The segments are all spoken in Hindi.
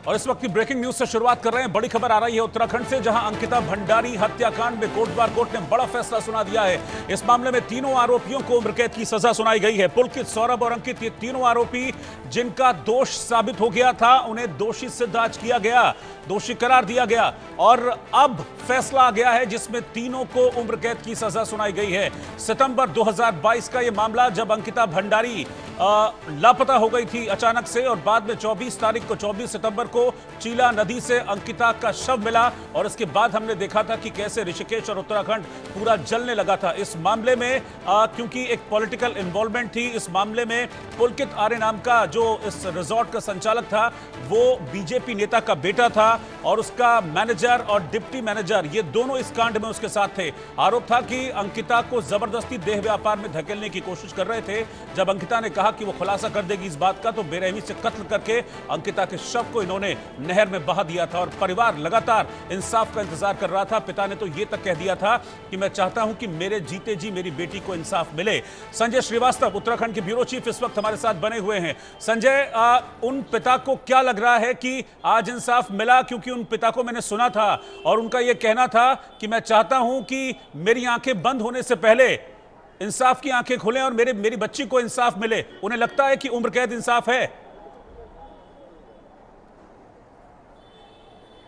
और इस वक्त की ब्रेकिंग न्यूज से शुरुआत कर रहे हैं। बड़ी खबर आ रही है उत्तराखंड से, जहां अंकिता भंडारी हत्याकांड में कोटद्वार कोर्ट ने बड़ा फैसला सुना दिया है। इस मामले में तीनों आरोपियों को उम्र कैद की सजा सुनाई गई है। पुलकित, सौरभ और अंकित, ये तीनों आरोपी जिनका दोष साबित हो गया था, उन्हें दोषी सिद्ध आज किया गया, दोषी करार दिया गया और अब फैसला आ गया है जिसमें तीनों को उम्र कैद की सजा सुनाई गई है। सितंबर 2022 का यह मामला, जब अंकिता भंडारी लापता हो गई थी अचानक से और बाद में 24 तारीख को 24 सितंबर को चीला नदी से अंकिता का शव मिला और इसके बाद हमने देखा था कि कैसे ऋषिकेश और उत्तराखंड पूरा जलने लगा था। इस मामले में क्योंकि एक पॉलिटिकल इन्वॉल्वमेंट थी, इस मामले में पुलकित आर्य नाम का जो इस रिजॉर्ट का संचालक था वो बीजेपी नेता का बेटा था और उसका मैनेजर और डिप्टी मैनेजर ये दोनों इस कांड में उसके साथ थे। आरोप था कि अंकिता को जबरदस्ती देह व्यापार में धकेलने की कोशिश कर रहे थे। जब अंकिता ने कहा कि वो खुलासा कर देगी इस बात का, तो बेरहमी से कत्ल करके अंकिता के शव को इन्होंने नहर में बहा दिया था और परिवार लगातार इंसाफ का इंतजार कर रहा था। पिता ने तो ये तक कह दिया था कि मैं चाहता हूं कि मेरे जीते जी मेरी बेटी को इंसाफ मिले। संजय श्रीवास्तव, उत्तराखंड के ब्यूरो चीफ, इस वक्त हमारे साथ बने हुए हैं। संजय, उन पिता को क्या लग रहा है कि आज इंसाफ मिला? क्योंकि उन पिता को मैंने सुना था और उनका यह कहना था कि मैं चाहता हूं कि मेरी आंखें बंद होने से पहले इंसाफ की आंखें खुलें और मेरी बच्ची को इंसाफ मिले। उन्हें लगता है कि उम्र कैद इंसाफ है।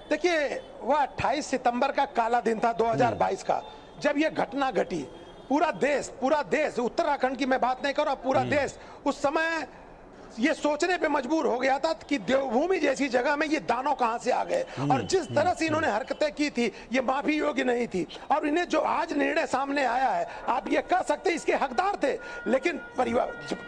देखिए, वह 28 सितंबर का काला दिन था 2022 का, जब यह घटना घटी। पूरा देश, उत्तराखंड की मैं बात नहीं कर रहा, पूरा देश उस समय ये सोचने पे मजबूर हो गया था कि देवभूमि जैसी जगह में ये दानव कहां से आ गए और जिस तरह से इन्होंने हरकतें की थी ये माफी योग्य नहीं थी। और इन्हें जो आज निर्णय सामने आया है, आप ये कह सकते इसके हकदार थे, लेकिन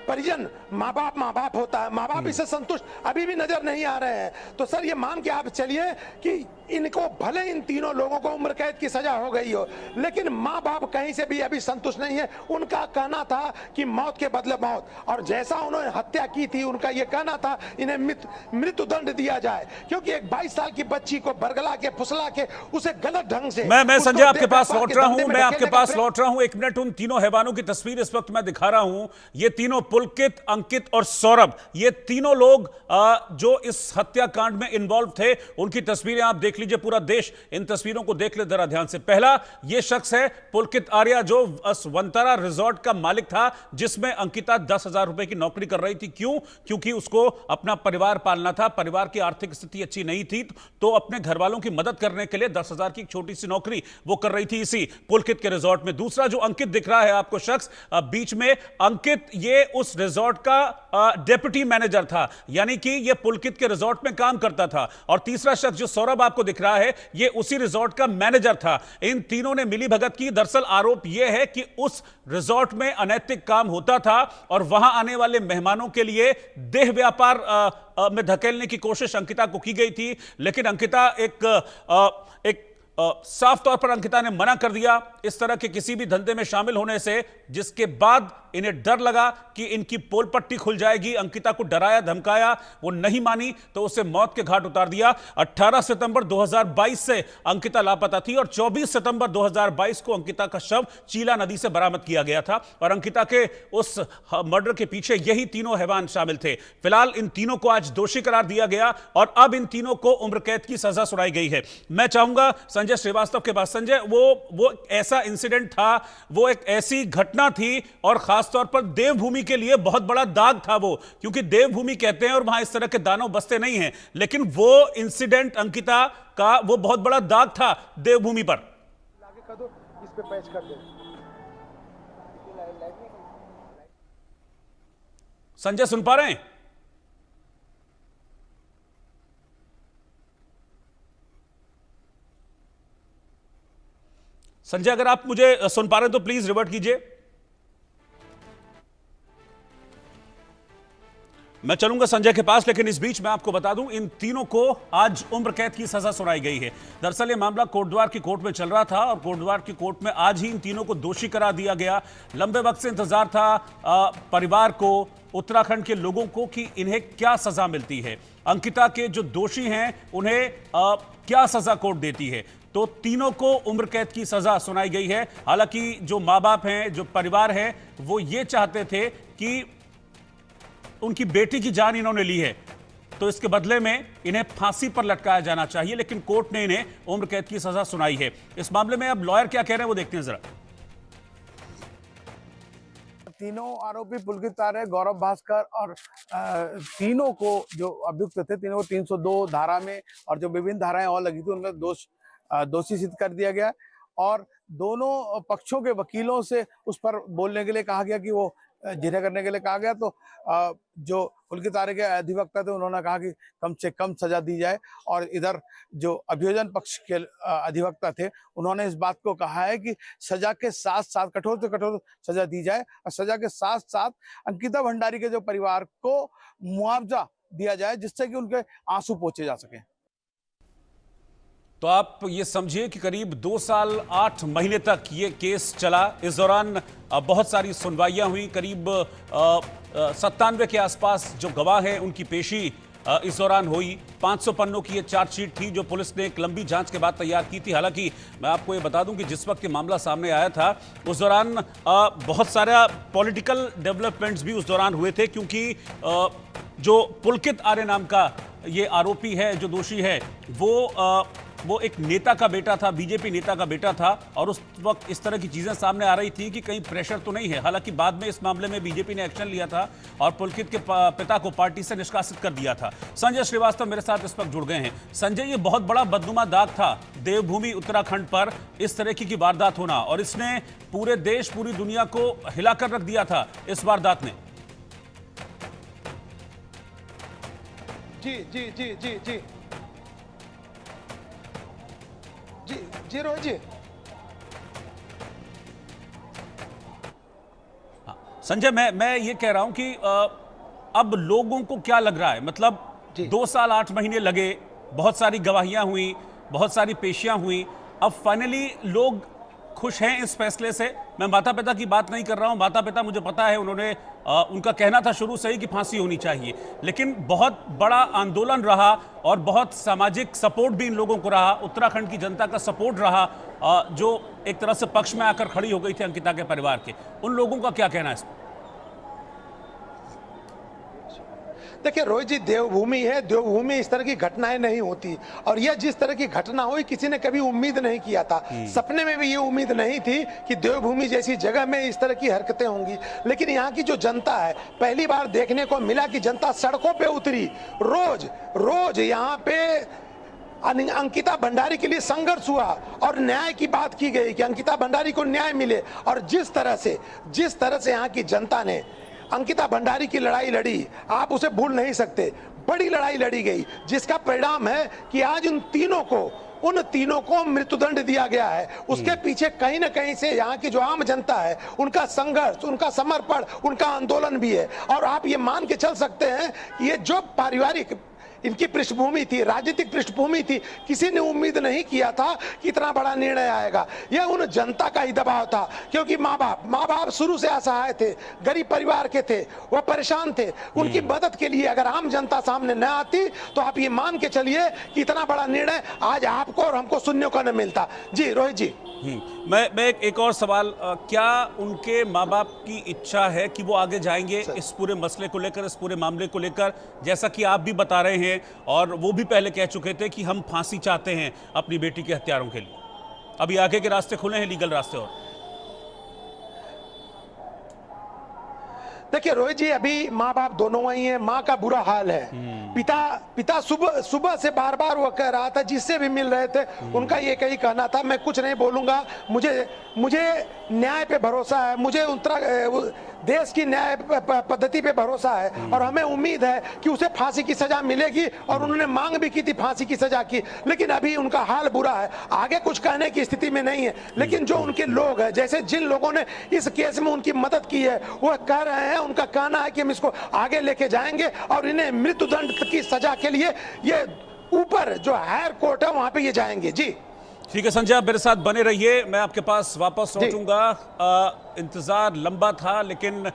परिजन, माँ बाप होता है, माँ बाप इससे संतुष्ट अभी भी नजर नहीं आ रहे हैं। तो सर ये मान के आप चलिए कि इनको भले इन तीनों लोगों को उम्र कैद की सजा हो गई हो, लेकिन माँ बाप कहीं से भी अभी संतुष्ट नहीं है। उनका कहना था कि मौत के बदले मौत, और जैसा उन्होंने हत्या की थी उनका यह कहना था इन्हें मृत्यु दंड दिया जाए, क्योंकि एक 22 साल की बच्ची को बरगला के फुसला के उसे गलत ढंग से मैं संजय आपके पास लौट रहा हूं। एक मिनट, उन तीनों हैवानों की तस्वीर इस वक्त मैं दिखा रहा हूं। ये तीनों, पुलकित, अंकित और सौरभ, ये तीनों लोग जो इस हत्याकांड में इन्वॉल्व थे, उनकी तस्वीरें आप देख लीजिए। पूरा देश इन तस्वीरों को देख ले जरा ध्यान से। पहला ये शख्स है पुलकित आर्य, जो वंतारा रिजॉर्ट का मालिक था, जिसमें अंकिता 10,000 रुपए की नौकरी कर रही थी। क्यों? क्योंकि उसको अपना परिवार पालना था, परिवार की आर्थिक स्थिति अच्छी नहीं थी, तो अपने घर वालों की मदद करने के लिए 10,000 की एक छोटी सी नौकरी वो कर रही थी इसी पुलकित के रिजॉर्ट में। दूसरा जो अंकित दिख रहा है आपको शख्स बीच में, अंकित ये उस रिजॉर्ट का डेप्यूटी मैनेजर था, यानी कि ये पुलकित के रिजॉर्ट में काम करता था। और तीसरा शख्स जो सौरभ आपको दिख रहा है, ये उसी रिजॉर्ट का मैनेजर था। इन तीनों ने मिली भगत की। दरअसल आरोप यह है कि उस रिजॉर्ट में अनैतिक काम होता था और वहां आने वाले मेहमानों के लिए देह व्यापार में धकेलने की कोशिश अंकिता को की गई थी, लेकिन अंकिता एक साफ तौर पर अंकिता ने मना कर दिया इस तरह के किसी भी धंधे में शामिल होने से, जिसके बाद इन्हें डर लगा कि इनकी पोल पट्टी खुल जाएगी। अंकिता को डराया धमकाया, वो नहीं मानी तो उसे मौत के घाट उतार दिया। 18 सितंबर 2022 से अंकिता लापता थी और 24 सितंबर 2022 को अंकिता का शव चीला नदी से बरामद किया गया था और अंकिता के उस मर्डर के पीछे यही तीनों हैवान शामिल थे। फिलहाल इन तीनों को आज दोषी करार दिया गया और अब इन तीनों को उम्र कैद की सजा सुनाई गई है। मैं चाहूंगा संजय श्रीवास्तव के पास। संजय, वो ऐसा इंसिडेंट था, वो एक ऐसी घटना थी और खासतौर पर देवभूमि के लिए बहुत बड़ा दाग था वो, क्योंकि देवभूमि कहते हैं और वहां इस तरह के दानव बसते नहीं हैं, लेकिन वो इंसिडेंट अंकिता का वो बहुत बड़ा दाग था देवभूमि पर। इस पे पैच कर दे। संजय सुन पा रहे हैं? संजय, अगर आप मुझे सुन पा रहे हैं तो प्लीज रिवर्ट कीजिए। मैं चलूंगा संजय के पास, लेकिन इस बीच मैं आपको बता दूं इन तीनों को आज उम्र कैद की सजा सुनाई गई है। दरअसल ये मामला कोटद्वार की कोर्ट में चल रहा था और कोटद्वार की कोर्ट में आज ही इन तीनों को दोषी करार दिया गया। लंबे वक्त से इंतजार था परिवार को, उत्तराखंड के लोगों को, कि इन्हें क्या सजा मिलती है। अंकिता के जो दोषी हैं उन्हें क्या सजा कोर्ट देती है। तो तीनों को उम्र कैद की सजा सुनाई गई है। हालांकि जो माँ बाप हैं, जो परिवार है, वो ये चाहते थे कि उनकी बेटी की जान इन्होंने ली है, तो इसके बदले में इन्हें फांसी पर लटकाया जाना चाहिए, लेकिन कोर्ट ने इन्हें उम्र कैद की सजा सुनाई है। इस मामले में अब लॉयर क्या कह रहे हैं वो देखते हैं जरा। तीनों आरोपी पुलकित तारे, गौरव भास्कर और तीनों को जो अभियुक्त थे, तीनों को 302 धारा में और जो विभिन्न धाराएं और लगी थी उनमें दोषी सिद्ध कर दिया गया। और दोनों पक्षों के वकीलों से उस पर बोलने के लिए कहा गया कि वो जिरह करने के लिए कहा गया। तो जो पुलकित तारे के अधिवक्ता थे उन्होंने कहा कि कम से कम सजा दी जाए, और इधर जो अभियोजन पक्ष के अधिवक्ता थे उन्होंने इस बात को कहा है कि सजा के साथ साथ कठोर से कठोर सजा दी जाए, और सजा के साथ साथ अंकिता भंडारी के जो परिवार को मुआवजा दिया जाए जिससे कि उनके आंसू पोंछे जा सके। तो आप ये समझिए कि करीब 2 साल 8 महीने तक ये केस चला। इस दौरान बहुत सारी सुनवाइयां हुई। करीब 97 के आसपास जो गवाह हैं उनकी पेशी इस दौरान हुई। 500 पन्नों की ये चार्जशीट थी जो पुलिस ने एक लंबी जांच के बाद तैयार की थी। हालांकि मैं आपको ये बता दूं कि जिस वक्त ये मामला सामने आया था उस दौरान बहुत सारा पॉलिटिकल डेवलपमेंट्स भी उस दौरान हुए थे, क्योंकि जो पुलकित आर्य नाम का ये आरोपी है, जो दोषी है, वो एक नेता का बेटा था, बीजेपी नेता का बेटा था, और उस वक्त इस तरह की चीजें सामने आ रही थी कि कहीं प्रेशर तो नहीं है। हालांकि बाद में इस मामले में बीजेपी ने एक्शन लिया था और पुलकित के पिता को पार्टी से निष्कासित कर दिया था। संजय श्रीवास्तव मेरे साथ इस वक्त जुड़ गए हैं। संजय, ये बहुत बड़ा बदनुमा दाग था देवभूमि उत्तराखंड पर इस तरह की वारदात होना, और इसने पूरे देश, पूरी दुनिया को हिलाकर रख दिया था इस वारदात ने। जी जी जी जी जी जी रोहित जी। संजय, मैं ये कह रहा हूं कि अब लोगों को क्या लग रहा है, मतलब 2 साल 8 महीने लगे, बहुत सारी गवाहियां हुई, बहुत सारी पेशियां हुई, अब फाइनली लोग खुश हैं इस फैसले से। मैं माता पिता की बात नहीं कर रहा हूं। माता पिता, मुझे पता है, उन्होंने उनका कहना था शुरू से ही कि फांसी होनी चाहिए, लेकिन बहुत बड़ा आंदोलन रहा और बहुत सामाजिक सपोर्ट भी इन लोगों को रहा, उत्तराखंड की जनता का सपोर्ट रहा, जो एक तरह से पक्ष में आकर खड़ी हो गई थी अंकिता के परिवार के। उन लोगों का क्या कहना है इस पर? देखिए रोहित जी, देवभूमि है, देवभूमि इस तरह की घटनाएं नहीं होती, और यह जिस तरह की घटना हुई किसी ने कभी उम्मीद नहीं किया था। सपने में भी ये उम्मीद नहीं थी कि देवभूमि जैसी जगह में इस तरह की हरकतें होंगी। लेकिन यहाँ की जो जनता है, पहली बार देखने को मिला कि जनता सड़कों पे उतरी, रोज रोज यहाँ पे अंकिता भंडारी के लिए संघर्ष हुआ और न्याय की बात की गई कि अंकिता भंडारी को न्याय मिले। और जिस तरह से यहाँ की जनता ने अंकिता भंडारी की लड़ाई लड़ी, आप उसे भूल नहीं सकते। बड़ी लड़ाई लड़ी गई, जिसका परिणाम है कि आज उन तीनों को मृत्युदंड दिया गया है। उसके पीछे कहीं ना कहीं से यहाँ की जो आम जनता है, उनका संघर्ष, उनका समर्पण, उनका आंदोलन भी है। और आप ये मान के चल सकते हैं कि ये जो पारिवारिक इनकी पृष्ठभूमि थी, राजनीतिक पृष्ठभूमि थी, किसी ने उम्मीद नहीं किया था कि इतना बड़ा निर्णय आएगा। यह उन जनता का ही दबाव था, क्योंकि माँ बाप शुरू से असहाय थे, गरीब परिवार के थे, वह परेशान थे। उनकी मदद के लिए अगर आम जनता सामने न आती तो आप ये मान के चलिए कि इतना बड़ा निर्णय आज आपको और हमको सुनने को न मिलता। जी रोहित जी। मैं एक और सवाल, क्या उनके माँ बाप की इच्छा है कि वो आगे जाएंगे इस पूरे मसले को लेकर, इस पूरे मामले को लेकर? जैसा कि आप भी बता रहे हैं और वो भी पहले कह चुके थे कि हम फांसी चाहते हैं अपनी बेटी के हत्यारों के लिए। अभी आगे के रास्ते खुले हैं, लीगल रास्ते। और देखिए रोहित जी, अभी माँ बाप दोनों वही हैं। माँ का बुरा हाल है। पिता सुबह से बार बार वो कह रहा था, जिससे भी मिल रहे थे उनका ये कही कहना था, मैं कुछ नहीं बोलूंगा, मुझे न्याय पे भरोसा है, मुझे देश की न्याय पद्धति पे भरोसा है, और हमें उम्मीद है कि उसे फांसी की सजा मिलेगी। और उन्होंने मांग भी की थी फांसी की सजा की, लेकिन अभी उनका हाल बुरा है, आगे कुछ कहने की स्थिति में नहीं है। लेकिन जो उनके लोग हैं, जैसे जिन लोगों ने इस केस में उनकी मदद की है, वह कह रहे हैं, उनका कहना है कि हम इसको आगे लेके जाएंगे और इन्हें मृत्युदंड की सजा के लिए ये ऊपर जो हायर कोर्ट है वहां पे ये जाएंगे। जी ठीक है संजय, आप मेरे साथ बने रहिए, मैं आपके पास वापस लौटूंगा। इंतजार लंबा था, लेकिन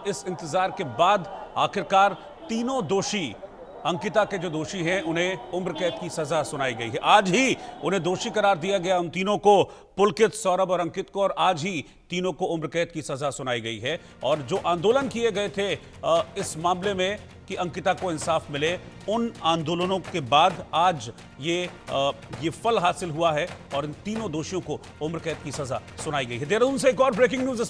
इस इंतजार के बाद आखिरकार तीनों दोषी अंकिता के जो दोषी हैं उन्हें उम्र कैद की सजा सुनाई गई है। आज ही उन्हें दोषी करार दिया गया, उन तीनों को, पुलकित, सौरभ और अंकित को, और आज ही तीनों को उम्र कैद की सजा सुनाई गई है। और जो आंदोलन किए गए थे इस मामले में कि अंकिता को इंसाफ मिले, उन आंदोलनों के बाद आज ये फल हासिल हुआ है और इन तीनों दोषियों को उम्र कैद की सजा सुनाई गई है। देहरादून से एक और ब्रेकिंग न्यूज।